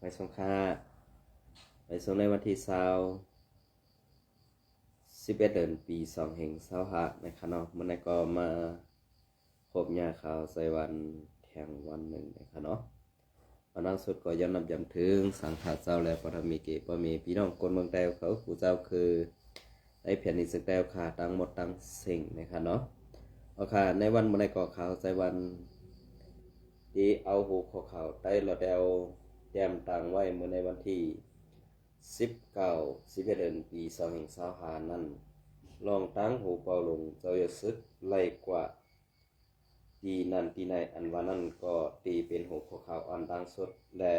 ไปส่งค่าไปส่งในวันที่11 เดือนปี2525นะครับเนาะมื้อนี้ก็มาพบญาข่าวใส่วันแทงวันหนึ่งนะครับเนาะวันนั้นสุดก็ย้อนนำย้ำถึงสังฆาเจ้าและปฐมีเกปมีพี่น้องคนเมืองแต้วเขาผู้เจ้าคือได้แผ่นดินสึกแต้วค่ะทั้งหมดทั้งสิ่งนะครับเนาะเอาค่ะในวันมื้อนี้ก็ข่าวใส่วันที่เอาหูข้อข่าวได้เราแล้วแจ้มต่างไว้เมื่อในวันที่11 เดือนปี2525นั้นลองตั้งหูเป่าลงเจ้าอย่าซึกไล่กว่าตีนั้นตีในอันว่านั้นก็ตีเป็นหูข้อข่าวอันดังสุดและ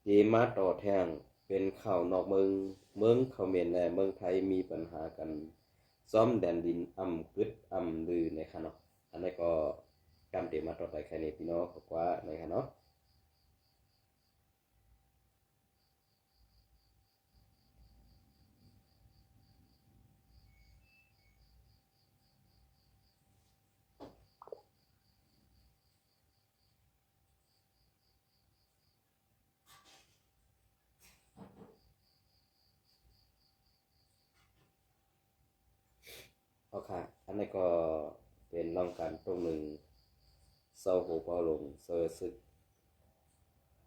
ตีมาต่อแทงเป็นข่าวนอกเมืองเขมรและเมืองไทยมีปัญหากันซ้อมแดนดินกึดลือในค่ะเนาะอันนี้ก็กำเตมาต่อไปแค่นี้พี่น้องขอบว่าในค่ะเนาะเอาค่ะอันนี้ก็เป็นร่องการตรงหนึ่งเศร้าหูเป่าลงเซอร์ซึก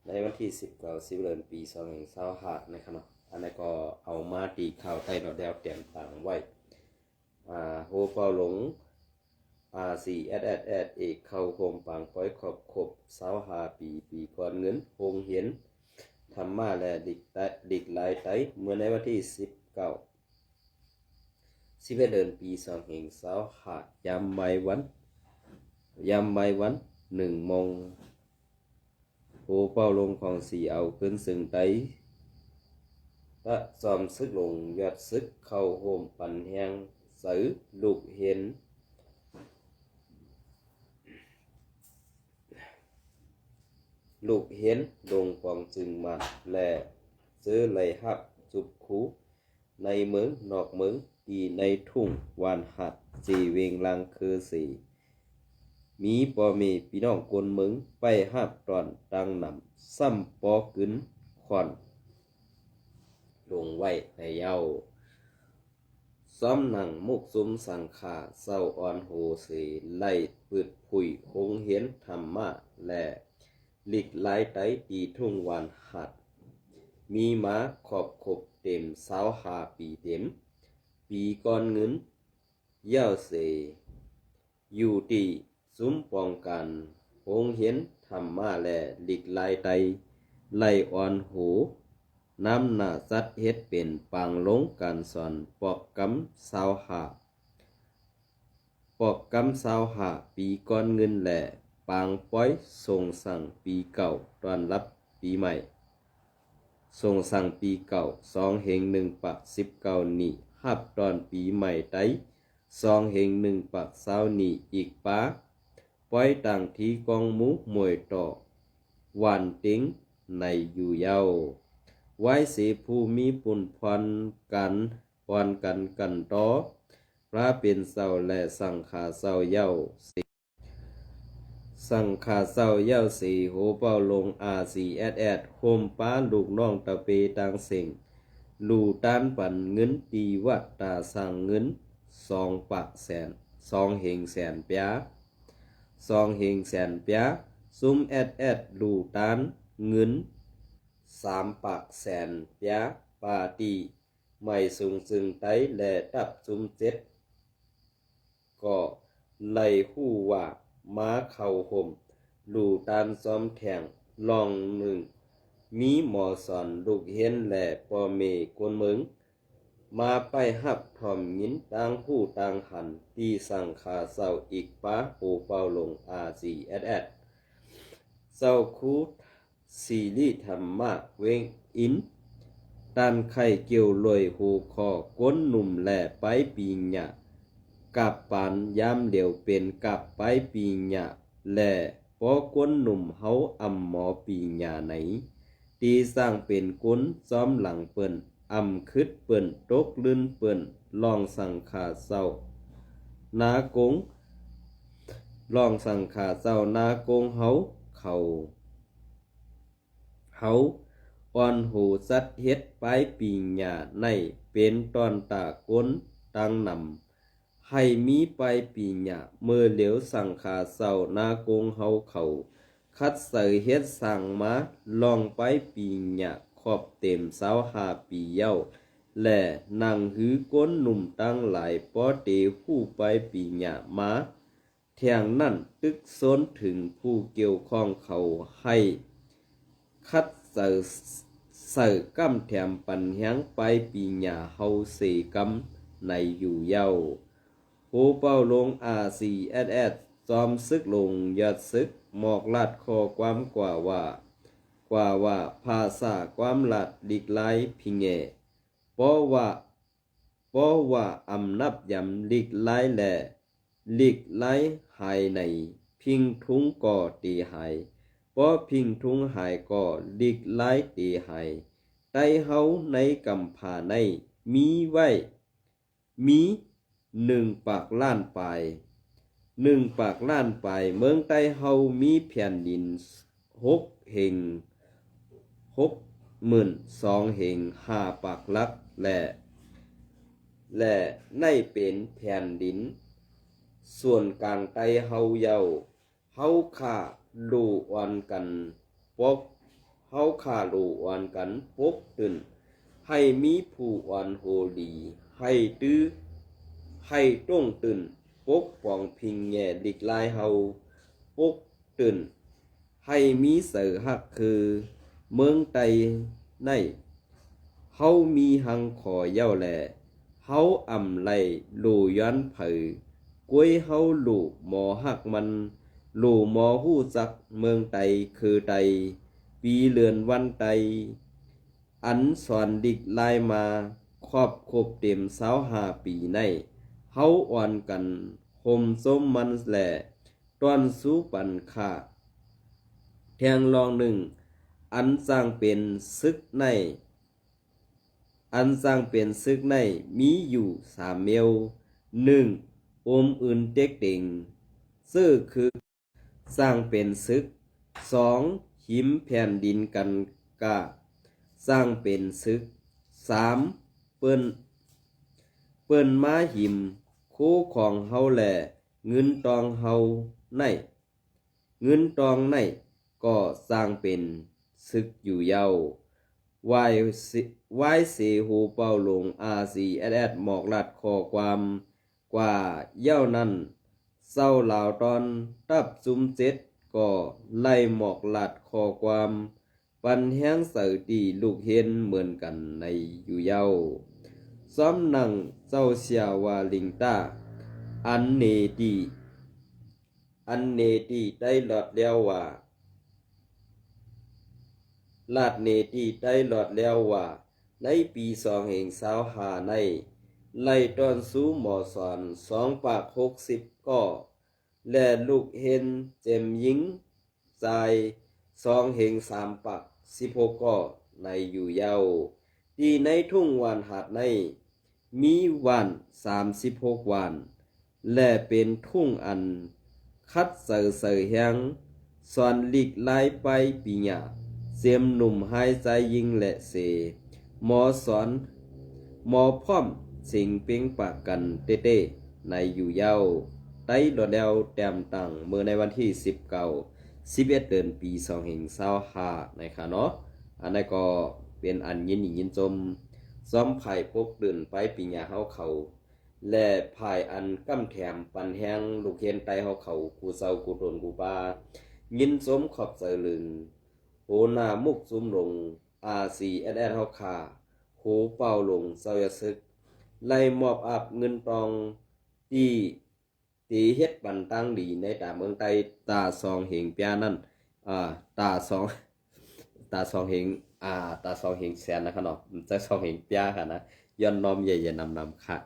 ในวันที่19 เดือนปี2525ในขณะอันนี้ก็เอามาตีข่าวใต้นอแดวเตรียมต่างไว้หูเป่าหลง4 เอกเข้าโฮมปังป้อยครบ25 ปีก่อนเงินโฮงเห็นธรรมาและดิกหลายไตเมื่อในวันที่11 เดือนปี2525ยามบ่ายวัน1 โมงหูเป่าลงของสีเอาขึ้นซึ่งไตและซอมซึกลงยอดซึกเข้าโฮมปันแหงสือลูกเห็นดงปองจึงมาและซื้อไหลหับจุบคูในเมืองนอกเมืองตีในทุ่งวานหัดสีเวงลังคือสีมีปอมีพี่น้องคนเมืองไปหับตอนตังนำซ้ำปอกึนควันลงไว้ในเย้าซ้อมหนังมุกซุ้มสังขาเศร้าอ่อนโหสีไล่ปืดผุยคงเห็นธรรมะและหลีกหลายไตตีทุ่งวานหัดมีม้าขอบขบเต็ม25 ปีเต็มปีก่อนเงินเย้าเสอยู่ตีซุ้มป้องกันคงเห็นธรรมะและหลีกหลายไตไล่อ่อนโหน้ำหน้าสัดเฮ็ดเป็นปางลงการสอนปอกกำ25 ปีก่อนเงินแหล่ปางป้อยส่งสั่งปีเก่าต้อนรับปีใหม่ส่งสั่งปีเก่า2/1/19นี่ฮับตอนปีใหม่ไต2/1/20นี่อีกป้าป้อยต่างที่กองหมูมวยต่อวันติงในอยู่เย้าไว้เสผู้มีปุ่นพรกันต่อพระเป็นเศร้าและสังขาเศร้าเย้าสีโหเป้าลง4 โฮมป้าลูกน้องตะเปตังเสิงลูต้านปันเงินตีวัดตาสั่งเงิน2 แสนเปียซุมลูต้านเงิน3 แสนเปียปาตีไม่สูงซึ่งไตและตับซุมก็ไล่หู้ว่าม้าเข้าห่มลูต้านซ้อมแข่งลองหนึ่งมีหมอสอนลูกเห็นและปอเมกวนเมืองมาไปหับทอมยินต่างหู้ต่างหันตีสั่งขาเศร้าอีกป้าโอเป่าลง4เศร้าคูซีรีธรรมะเวงอินตันไข่เกี่ยวลอยหูคอก้นหนุ่มแหล่ไปปีหยะกับปานยามเดียวเป็นกับไปปีหยะแหล่พอก้นหนุ่มเฮาหมอปีหยาไหนตีสร้างเป็นก้นซ้อมหลังเปิ้นคึดเปิ้นตกลื่นเปิ้นลองสั่งขาเศร้านากงนากงเฮา าอ่อนหูสัดเฮ็ดปลายปีหญ้าในเป็นตอนตาก้นตังนำให้มีปลายปีหญ้าเมื่อเหลียวสังขาเศร้านากงเฮาเขาคัดเสยเฮ็ดสั่งมาลองปลายปีหญ้าขอบเต็ม25ปีเย้าและนางหือก้นหนุ่มตั้งหลายป้อเตผู้ปลายปีหญ้ามาแทงนั่นตึกซนถึงผู้เกี่ยวข้องเขาให้คัดเสยกำแถมปันแหงไปปีหญ้าเฮาเสกำในอยู่เย้าโหเป้าลง RCSS จอมซึกลงยอดซึกหมอกลาดคอความกว่าภาษาความลาดดิกไลพิงเงเพราะว่าอำนับยำลิกไลแหล่ลิกไลหายในพิงทุงก่อตีหายเพราะพิงทุงหายก่อลิกไลตีหายไตเฮาในกำผาในมีไว้มี1 ปากล้านปลาย1 ปากล้านปลายเมืองไตเฮามีแผ่นดิน6 เฮง62,000 เฮง5 ปากลักและในเป็นแผ่นดินส่วนกลางไตเฮาเยาเฮาค่าลูออนกันปกเฮาค่าลูออนกันปกตื่นให้มีผู้อ่อนโหดีให้ต้องตื่นปกป้องพิงแง่ดิกลายเฮาปกตื่นให้มีเสือหักคือเมืองไตในเฮามีหังขอเย้าแหล่เฮาอำไลลูย้อนเผยกวยเฮาลูหมอหักมันลูหมอฮู้จักเมืองไตคือไตปีเลือนวันไตอันสอนดิกลายมาครอบครบเต็ม25 ปีในเฮาอ่อนกันห่มสมมันแหล่ตอนสู้ปันค่าแทงลอง1อันสร้างเป็นซึกในมีอยู่3 เมล1อมอื่นเต็กเต็งซึ่งคือสร้างเป็นซึก2หิมแผ่นดินกันกาสร้างเป็นซึก3เปิ้นมาหิมคู่ของเฮาแหล่เงินตองเฮาในเงินตองในก็สร้างเป็นซึกอยู่เย้าวายเสหูเป้าลง RCSS หมอกลัดข้อความกว่าเย้านั้นเศร้าลาวตอนตับซุม7ก็ไล่หมอกลัดข้อความปันแห้งเสือตีลูกเห็นเหมือนกันในอยู่เย้าซ้อมนั่งเจ้าเสียวาลิงตาอันเนตีได้หลอดแล้วว่าลาดเนตีได้หลอดแล้วว่าในปี2525ในไล่ตอนสู้หมอสอน2 ปาก60ก็และลูกเห็นเจมยิงใจ2 เฮง3 ปาก16ก็ในอยู่เย้าที่ในทุ่งวานหาดในมีวัน36 วันและเป็นทุ่งอันคัดเสยแหงสอนลิกไล่ไปปีหญ้าเสียมหนุ่มหายใจยิงและเสหมอสอนหมอพร้อมสิงเปียงปากกันเต้ในอยู่เย้าไต้ดอแล้วแต้มตั้งเมื่อในวันที่11 เดือนปี2525นะคะเนาะอันนั้นก็เป็นอันยินจมซ้อมไผ่พกดื่นไปปีหญ้าเฮาเขาและภายอันกำแถมปันแห้งลูกเห็นไตเฮาเขากูเซากูโดนกูปายินสมขอบเสลึงโหนามุกซุมลง RCSS เฮาคาโหเป้าลงเซายซึกไล่มอบอับเงินตองตีเฮ็ดปันตั้งดีในตาเมืองไตตาซองเหงเปียนั่นตาซองเหงตาซองเหงแสนนะครับเนาะจะซองเหงเปียค่ะนะย้อนน้อมใหญ่ๆนำค่ะ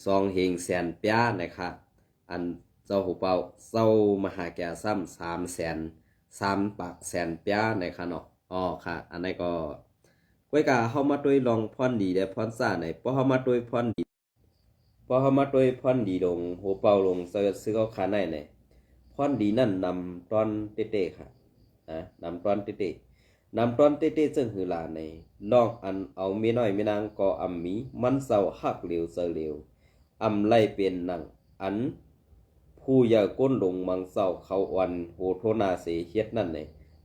ซองเหงแสนเปียนะครับอันเจ้าหูเป่าเจ้ามหาแก่ซ้ำ3 ปากแสนเปียนะครับเนาะค่ะอันนี้ก็ก้อยกาเฮามาด้วยลองพรดีและพรซ่าในพอเฮามาด้วยพรดีลงโหเป่าลงซื้อเขาขาในพรดีนั่นนำตอนเต้ๆค่ะ นำตอนติตินำตอนติติซึ่งหือลาในนอกอันเอามีน้อยมีนางก็อำมีมันเศร้าหักเหลวเสเหลวอำไล่เป็นหนังอันผู้อย่าก้นลงมังเศร้าเขาวันโหโทนาเสเฮ็ดนั่นใน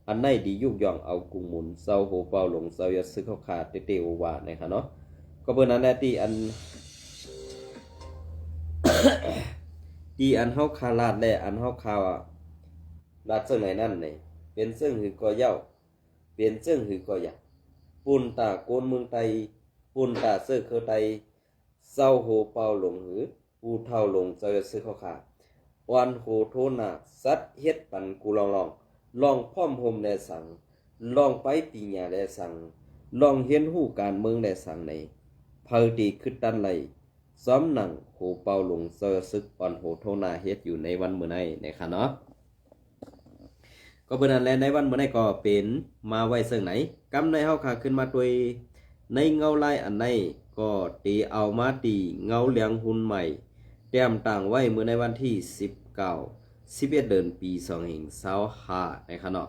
อันไหนดียุกย่องเอากุงหมุนเศร้าโหเป่าหลงเศร้าอย่าซึกเขาขาดติโอวานะครับเนาะก็เพิ่นนั้นแหละที่อัน ที่อันเฮาคาลาดและอันเฮาคาลาดซึ่งไหนนั่นนี่เป็นซึ่งหือก็เย้าเป็นซึ่งหือก็อยากปุ่นตาโกนเมืองไตปุ่นตาเสื้อเคอไตเศร้าโหเป่าหลงหือผู้เท่าหลงเจ้าซื้อเขาขาวันโหโทนาสัตเฮ็ดปันกูลองพร้อมโฮมแลสังลองไปปีญาแลสังลองเห็นหู้การเมืองแลสังในเพิดีขึ้นตันไหลซ้อมหนังโหเป่าหลงเซอร์ซึกอ่อนโหโทนาเฮ็ดอยู่ในวันมื้อนี้นะคะเนาะก็เบิ่นั้นแลในวันมื้อนี้ก็เป็นมาไว้ซึ่งไหนกำในเฮาขาขึ้นมาด้วยในเงาลายอันไหนก็ตีเอามาตีเงาเหลียงหุ่นใหม่เตรียมต่างไว้มื้อในวันที่11เดือนปี2525นะครับเนาะ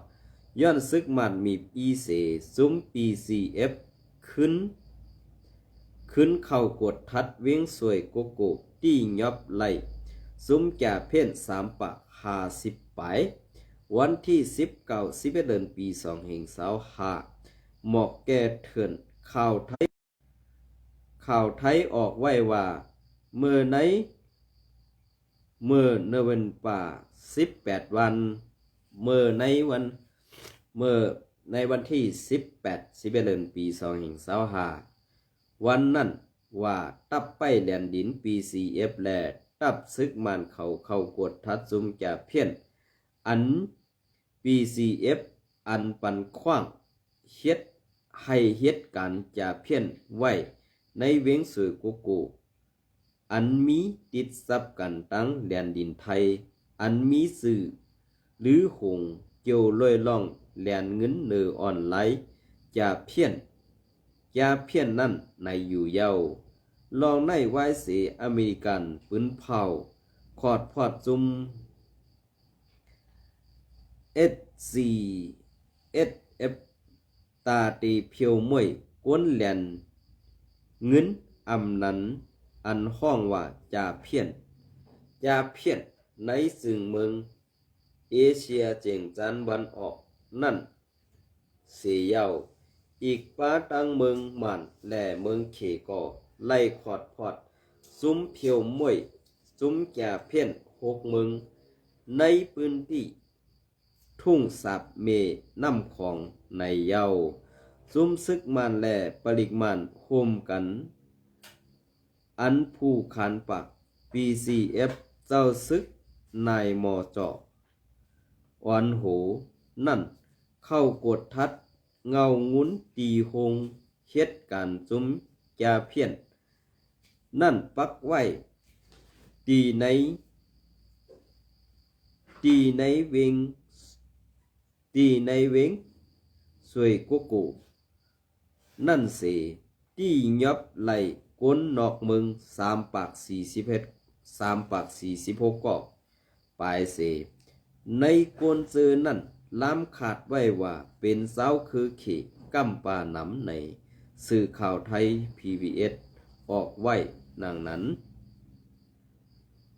ย้อนซึกมันมีอีเสซุ้ม PCF ขึ้นเข้ากดทัดเวียงสวยโกโก้ตี้ยอบไหลซุ้มแก่เพ่น3ปาก50ปลายวันที่11เดือนปี2525หมอกแก่เถื่อนข่าวไทยออกไว้ว่าเมื่อวันป่า18วันเมื่อในวันที่11เดือนปี2525วันนั้นว่าตับไปแดนดิน PCF และตับซึกมันเข้ากดทัดซุมแก่เพี้ยนอัน PCF อันปันขว้างเฮ็ดให้เฮ็ดการจะเพี้ยนไว้ในเวียงสวยโกโก้อันมีติดซับกันตั้งแดนดินไทยอันมีสื่อหรือหงเกี่ยวลอยล่องแลนเงินเนอออนไลน์จะเพี้ยนนั่นในอยู่เยาลองในไว้เสอเมริกันปืนเผาขอดพอดจุม SCSF ตาตีเพียวมวยกวนแลนเงินอำนั้นอันห้องว่าจาเพี้ยนในซึ่งเมืองเอเชียเจียงจันวันออกนั่นเสียเยาอีกป้าตั้งเมืองมันและเมืองเขก่อไล่ขอดพอดซุ้มเพียวมวยซุ้มแก่เพี้ยน6เมืองในพื้นที่ทุ่งสับเมน้ำของในเยาซุ้มซึกมันและปริกมันโฮมกันอันผู้ขานปัก PCF เจ้าซึกนายมอจอวันโหนั่นเข้ากดทัดเงางุ้นตีหงเฮ็ดการจุ้มจาเพี้ยนนั่นปักไว้ตีในเวงสวยโกโก้นั่นเสตียอบไหลก้นนอกเมือง3ปาก46ก็ปลายเสในกวนเจอนั่นล้ำขาดไว้ว่าเป็นเจ้าคือเขกำปาหนำในสื่อข่าวไทย PBS ออกไว้ดังนั้น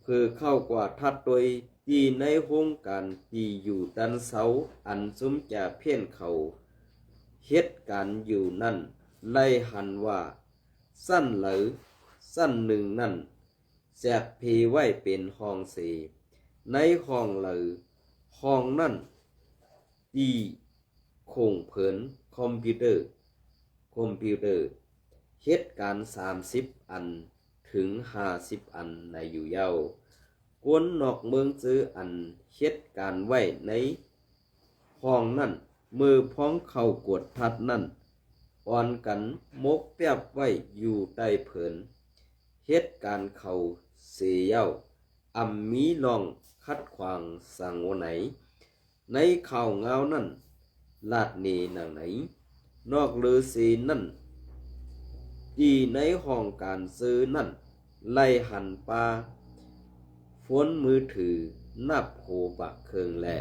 เพื่อเข้ากว่าทัดโดยที่ในโครงการที่อยู่ดันเสาอันซุ้มจะเพี้ยนเขาเฮ็ดการอยู่นั่นไล่หันว่าสั้นหรือสั้นหนึ่งนั่นแสกพีไว้เป็นห้องเสในห้องหรือห้องนั่นที่คงเผินคอมพิวเตอร์เฮ็ดการ30อันถึง50อันในอยู่เยากวนนอกเมืองซื้ออันเฮ็ดการไว้ในห้องนั่นมือพ้องเข้ากดทัดนั่นอ่อนกันมกแป๊บไว้อยู่ใต้เผินเฮ็ดการเข้าเสียเย้าอำมีลองคัดขวางสังโอไหนในข่าวเงานั่นลาดเนนางไหนนอกลือสีนั่นที่ในห้องการซื้อนั่นไล่หันปลาฝนมือถือนับโหปากเคืองแหละ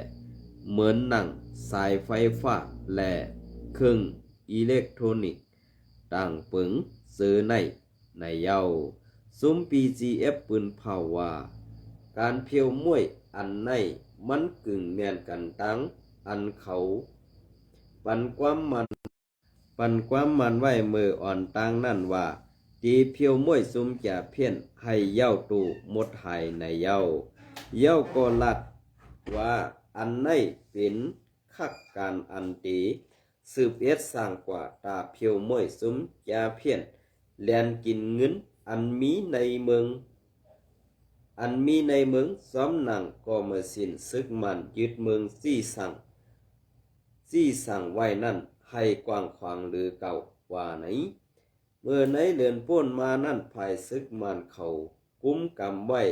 เหมือนหนังสายไฟฟ้าและเครื่องอิเล็กทรอนิกส์ต่างปึงซื้อในเย้าซุ้ม PGF ปืนเผาว่าการเพียวมวยอันในมันกึ่งแม่นกันตั้งอันเขาปันความมันไว้มืออ่อนตั้งนั่นว่าตีเพียวมวยซุมจะเพี้ยนให้เย้าตูหมดหายในเย้าก็ลัดว่าอันในเป็นคักการอันตีสืบสร้างกว่าตาเพียวมวยซุมจะเพี้ยนแลนกินเงินอันมีในเมืองซ้อมหนังก็มาสิ้นซึกมันยึดเมืองซี่สั่งไว้นั่นให้กว้างขวางหรือเก่าว่าไหนเมื่อในเดือนพ้นมานั่นภายซึกมันเขากุมกำไว้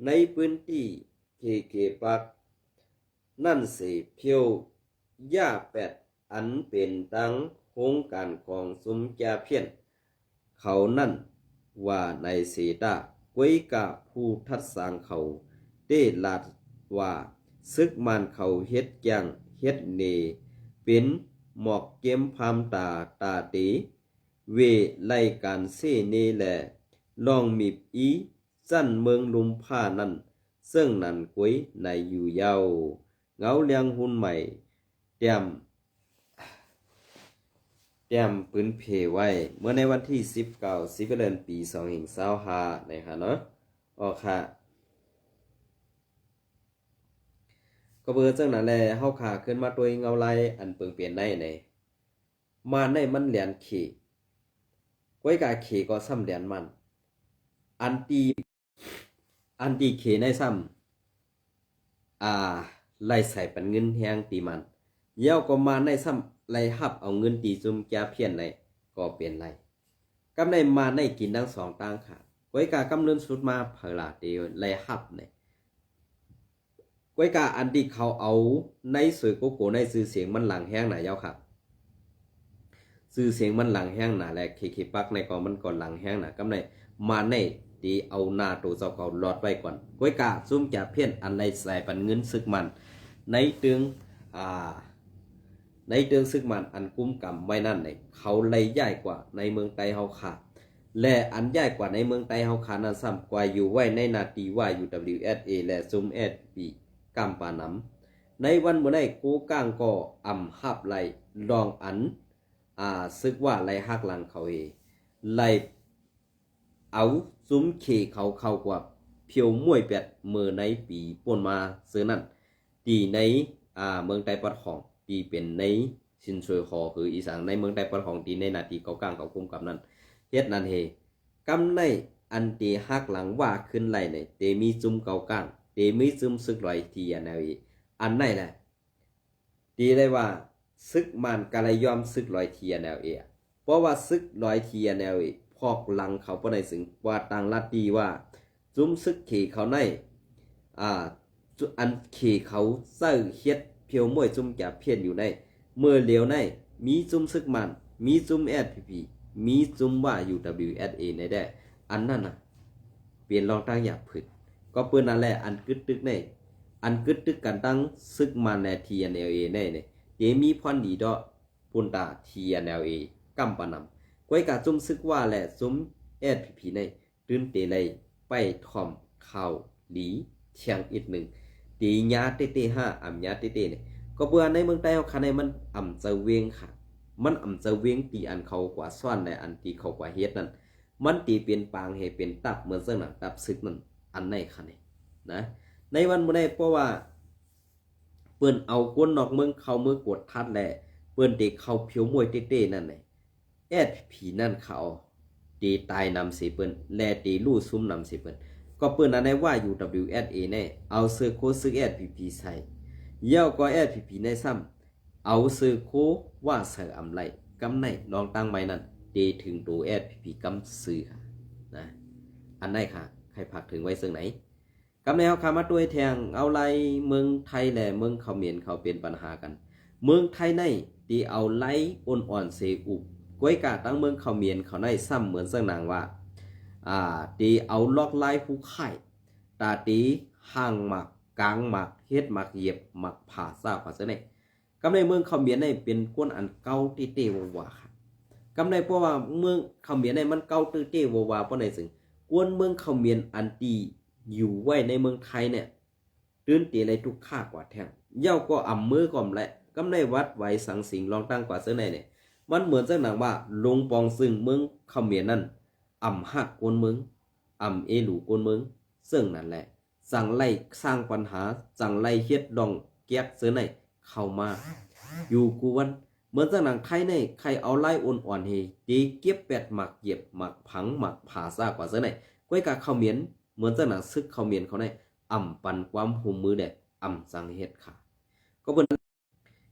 ในพื้นที่เกปักนั่นสิเพียวย่าแปดอันเป็นตั้งโครงการของสุมจาเพียนเขานั่นว่าในสีตาก้วยกะผู้ทัดสางเขาได้ลาดว่าซึกมันเขาเฮ็ดอย่างเฮ็ดเนเป็นหมอกเกมพามตาตีเวไล่การเสเนแลลองมีอีสั้นเมืองลุมผ้านั่นซึ่งนั่นก้วยในอยู่เยาเงาเลียงหุ่นใหม่เตรียมปืนเพไว้เมื่อในวันที่19เดือนปี2025นะคะเนาะออกค่ะก็เบอร์จังนั้นแหละเฮาขาขึ้นมาตัวเงาไล่อันเปิงเปลี่ยนในมาในมันเหลียนขี่ก้อยกาขี่ก็ซ้ำเหลียนมันอันตีขี่ในซ้ำไล่ใส่ปันเงินแฮงตีมันเย้าก็มาในซ้ำไล่หับเอาเงินตีจุ่มแกเพี้ยนในก็เปลี่ยนไรกำในมาในกินทั้งสองต่างค่ะก้อยกากำเนินสุดมาเผลาเดียวไล่หับเนี่ยก้อยกาอันที่เขาเอาในสวยโกโก้ในซื้อเสียงมันหลังแห้งหนาเย้าครับซื้อเสียงมันหลังแห้งหนาและเคปักในกองมันก่อนหลังแห้งหนากำในมาในดีเอาหน้าตัวเจ้าเขาหลอดไว้ก่อนก้อยกาซุ่มจะเพี้ยนอันในใส่ปันเงินซึกมันในตึงซึกมันอันกุ้มกำไว้นั่นเนี่ยเขาเลยใหญ่กว่าในเมืองไต้เฮาขาดและอันใหญ่กว่าในเมืองไต้เฮาขาดนั้นซ้ำกว่าอยู่ไว้ในนาทีว่าอยู่ WSA และซุม SP กำปานำในวันเมื่อได้กูก้างก็อ่ำหับไล่ลองอันซึกว่าไล่หักหลังเขาไล่เอาซุ้มเขเขากว่าเพียวมวยแปดเมื่อในปีป่นมาซื้อนั่นตีในเมืองไต้ปัดของตีเป็นในชินช่วยหอคืออีสานในเมืองไต้ปัดของตีในนาทีเขากลางเขาคุมกับนั้นเฮ็ดนั่นกำในอันตีหักหลังว่าขึ้นไล่ในเตมีจุ่มเกากลางเตมีจุ่มซึกลอยทีอันนี้อันไหนแหละตีได้ว่าซึกมันกะเลยยอมซึกลอยทีอันนี้เพราะว่าซึกลอยทีอันนี้พอกหลังเขาปในสึงว่าต่างลัดดีว่าจุ่มซึกเขเขาในอันเขเขาเสื้อเฮ็ดเพียวมวยจุ่มจะเพี้ยนอยู่ในเมื่อเหลียวในมีจุ่มซึกมันมีจุ่ม SPP มีจุ่มว่าอยู่ WSA ในได้อันนั้นน่ะเปลี่ยนรองตั้งหยาบผึดก็เปิ้นนั่นแหละอันกึดตึกในอันกึดตึกกันตั้งซึกมันใน TNLA ในเยมีพรดีดอปุ่นตา TNLA กำปานำก้อยกาจุ่มซึกว่าและจุ่ม SPP ในตื่นเตเลยไปถ่อมข่าวหลีเชียงอีกหนึ่งตีญาเต้5อ่ำญาเต้เนี่ยก็เบื่อในเมืองใต้เฮาคันในมันอ่ำจะเวงค่ะมันอ่ำจะเวงตีอันเขากว่าซ่อนในอันตีเขากว่าเฮ็ดนั่นมันตีเป็นปางให้เป็นตับเหมือนเสื้อหนังตับซึกนั่นอันไหนค่ะนี่นะในวันมื้อนี้เพราะว่าเปิ้นเอาคนนอกเมืองเข้าเมืองกดทัดแหละเปิ้นเด็กเข้าเพียวมวยเต้นั่นน่ะSPPนั่นเขาตีตายนำสิเปิ้นแลตีลู่ซุ่มนำสิเปิ้นก็เปิ้นอันได้ว่าอยู่ WSA แน่เอาซื้อโคซึก SPP ใส่เย้าก็ SPP ในซ้ำเอาซื้อโคว่าเสืออำไลกำในลองตั้งไว้นั่นเดถึงตัว SPP กำซื้อนะอันไหนค่ะใครผักถึงไว้ซึ่งไหนกำในเฮาขามาด้วยแทงเอาไล่เมืองไทยและเมืองเขมรเขาเป็นปัญหากันเมืองไทยในที่เอาไล่อ่อนๆเสอุบก้อยกาตั้งเมืองเขมรเขาได้ซ้ำเหมือนเสื้อนางว่าตีเอาล็อกไล่ผู้ไข่ตาตีห่างหมัก กลางหมักเฮ็ดหมักเหยียบหมักผ่าซากว่าซะไหนกำในเมืองเขมรในเป็นก้นอันเก่าที่เตวว่าครับกำในเพราะว่าเมืองเขมรในมันเก่าตื้อเตวว่าเพราะในซึ่งกวนเมืองเขมรอันตีอยู่ไว้ในเมืองไทยเนี่ยตื่นเตอะไรทุกค่ากว่าแท้งเย้าก็อ่ำมือก่อมแหละกำในวัดไว้สังสิงลองตั้งกว่าซะไหนเนี่ยมันเหมือนจังหนังว่าลงปองซึ่งเมืองเขมรนั่นอ่ำหักกวนเมืองอ่ำเอหลูกวนเมืองซึ่งนั่นแหละสั่งไล่สร้างปัญหาสั่งไล่เฮ็ดดองเกียกเสือไหนเข้ามาอยู่กูวันเหมือนจังหนังไทยในใครเอาไล่อ่อนๆเฮตีเก็บแปดหมักเหยียบหมักผังหมักผ่าซากว่าเสือไหนก้อยกะเขมรเหมือนจังหนังซึกเขมรเขาในอ่ำปันความหุมมือเด็ดอ่ำสังเฮ็ดค่ะก็เป็น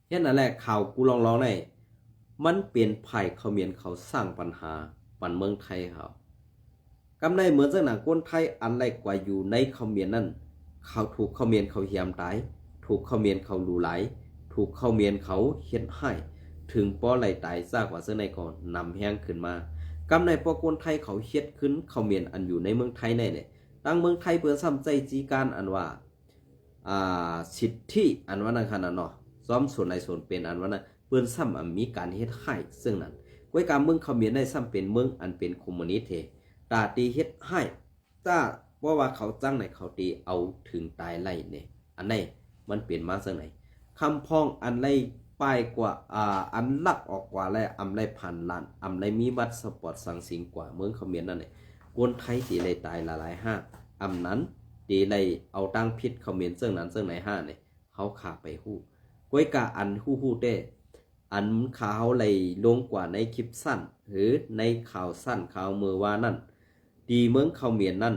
เฮ็ดนั่นแหละข่าวกูลองในมันเปลี่ยนภัยเขมรเขาสร้างปัญหาปันเมืองไทยเขากำในเหมือนจังหนังคนไทยอันไรกว่าอยู่ในเขมรนั่นเขาถูกเขมรเขาเหี่ยมตายถูกเขมรเขาหลูไหลถูกเขมรเขาเฮ็ดให้ถึงป้อไหลตายซากว่าเสื้อในก่อนนำแห้งขึ้นมากำในพอคนไทยเขาเฮ็ดขึ้นเขมรอันอยู่ในเมืองไทยในเนี่ยตั้งเมืองไทยเพื่อซ้ำใจจีการอันว่าสิทธิอันว่านั่นขนาดเนาะซ้อมส่วนในส่วนเป็นอันว่านั้นเพื่อนซ้ำมีการเฮ็ดให้ซึ่งนั้นก้อยการเมืองเขมรได้ซ้ำเป็นเมืองอันเป็นคอมมิวนิสต์เทตาตีเฮ็ดให้ถ้าว่าเขาจ้างในเขาตีเอาถึงตายไล่เนี่ยอันไหนมันเปลี่ยนมาซึ่งไหนคำพ้องอันไรป้ายกว่าอันลักออกกว่าและอำไรพันล้านอำไรมีวัดสปอร์ตสังสิงกว่าเมืองเขมรนั่นเนี่ยคนไทยตีเลยตายหลายห้าอำนั้นตีเลยเอาตั้งพิษเขมรซึ่งนั้นซึ่งไหนห้าเนี่ยเขาขาไปหู้ก้อยกาอันหู้เต้อันข่าวเลยลงกว่าในคลิปสั้นหรือในข่าวสั้นข่าวมือว่านั่นดีเมืองเขมรนั่น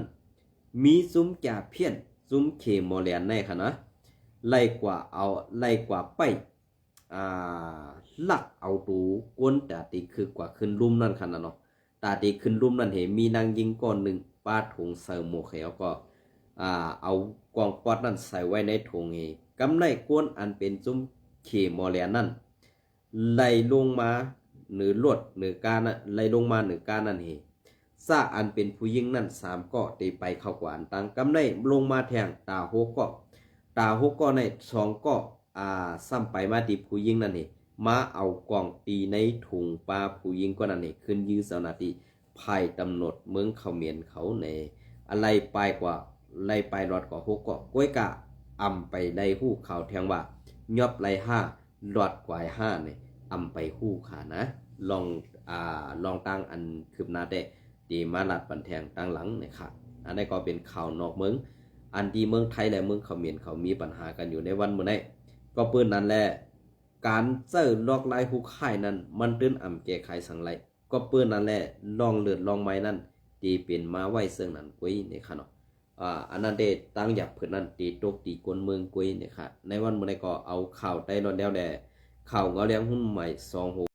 มีซุ้มจ่าเพี้ยนซุ้มเขมอแลนในค่ะนะไล่กว่าไปลักเอาตูก้นตาตีคือกว่าขึ้นลุ่มนั่นค่ะนะเนาะตาตีขึ้นลุ่มนั่นเห็นมีนางยิงก้อนหนึ่งป้าถุงใส่หมวกเขียวก็เอากองปอดนั่นใส่ไว้ในถุงเองกำไรก้นอันเป็นซุ้มเขมอแลนนั่นไล่ลงมาหรือลวดหรือการไล่ลงมาหรือการนั่นเองซาอันเป็นผู้หญิงนั่น3ก็ตีไปเข้ากว่าอันตังกำได้ลงมาแทงตาโฮก็ใน2ก็ซ้ำไปมาตีผู้หญิงนั่นเองมาเอากล่องตีในถุงปลาผู้หญิงก็นั่นเองขึ้นยื้อสนาติภายกำหนดเมืองเขมรเขาในอะไรไปกว่าไล่ไปรอดกว่า6ก็ก้อยกะอำไปได้หู้ข่าวแทงว่ายอบไล่5รอดกว่า5เนี่ยอำไปหู้ค่ะนะลองตั้งอันคืบหน้าได้ดีมาลัดบันแทงตั้งหลังเนี่ยค่ะอันนี้ก็เป็นข่าวนอกเมืองอันที่เมืองไทยและเมืองเขมรเขามีปัญหากันอยู่ในวันเมื่อไหร่ก็ปืนนั้นแหละการเจอลอกลายหุกไข่นั้นมันตื้นอ่ำแก้ไขสังไรก็ปืนนั้นแหละลองเลือดลองไม้นั้นตีเป็นมาไว้เสื่องนั้นกุ้ยเนี่ยค่ะเนาะอันนั้นเดตั้งหยับเพื่อนนั้นตีตกตีกวนเมืองกุ้ยเนี่ยค่ะในวันเมื่อไหร่ก็เอาข่าวได้รอนแล้วแด่ข่าวเงาเลี้ยงหุ้นใหม่2